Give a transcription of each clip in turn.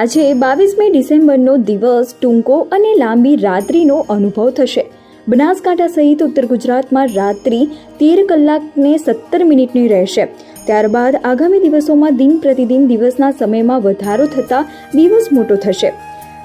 આજે 22મી ડિસેમ્બરનો દિવસ ટૂંકો અને લાંબી રાત્રિનો અનુભવ થશે. બનાસકાંઠા સહિત ઉત્તર ગુજરાતમાં રાત્રિ 13 કલાકને 17 મિનિટની રહેશે. ત્યારબાદ આગામી દિવસોમાં દિન પ્રતિદિન દિવસના સમયમાં વધારો થતાં દિવસ મોટો થશે.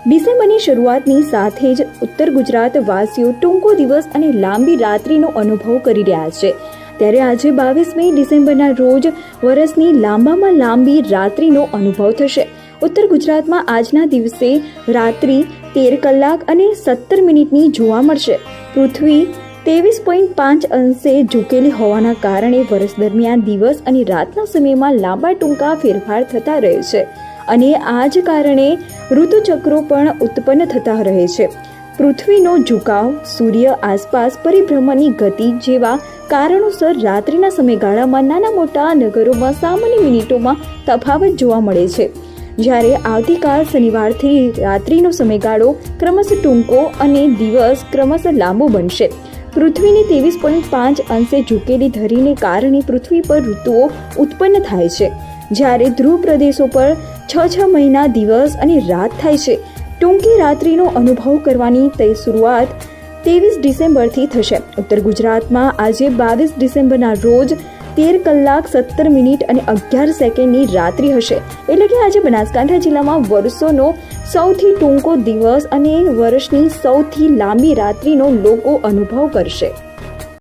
ડિસેમ્બરની શરૂઆતની સાથે જ ઉત્તર ગુજરાત વાસીઓ ટૂંકો દિવસ અને લાંબી રાત્રિનો અનુભવ કરી રહ્યા છે. ત્યારે આજે 22મી ડિસેમ્બરના રોજ વર્ષની લાંબામાં લાંબી રાત્રિનો અનુભવ થશે. ઉત્તર ગુજરાતમાં આજના દિવસે રાત્રિ 13 કલાક અને 17 મિનિટની જોવા મળશે. પૃથ્વી 23.5 અંશે ઝૂકેલી હોવાના કારણે વર્ષ દરમિયાન દિવસ અને રાતના સમયમાં લાંબા ટૂંકા ફેરફાર થતા રહે છે અને આ જ કારણે ઋતુચક્રો પણ ઉત્પન્ન થતા રહે છે. પૃથ્વીનો ઝુકાવ, સૂર્ય આસપાસ પરિભ્રમણની ગતિ જેવા કારણોસર રાત્રિના સમયગાળામાં નાના મોટા નગરોમાં સામાન્ય મિનિટોમાં તફાવત જોવા મળે છે. જ્યારે આવતીકાલ શનિવારથી રાત્રિનો સમયગાળો ક્રમશઃ ટૂંકો અને દિવસ ક્રમશઃ લાંબો બનશે. પૃથ્વીની 23.5 અંશે ઝૂકેલી ધરીને કારણે પૃથ્વી પર ઋતુઓ ઉત્પન્ન થાય છે. જ્યારે ધ્રુવ પ્રદેશો પર 6 મહિના દિવસ અને રાત થાય છે. ટૂંકી રાત્રિનો અનુભવ કરવાની તે શરૂઆત 23 ડિસેમ્બરથી થશે. ઉત્તર ગુજરાતમાં આજે 22 ડિસેમ્બરના રોજ 13 કલાક 17 મિનિટ અને 11 સેકન્ડની રાત્રિ હશે. એટલે કે આજે બનાસકાંઠા જિલ્લામાં વર્ષોનો સૌથી ટૂંકો દિવસ અને વર્ષની સૌથી લાંબી રાત્રિનો લોકો અનુભવ કરશે.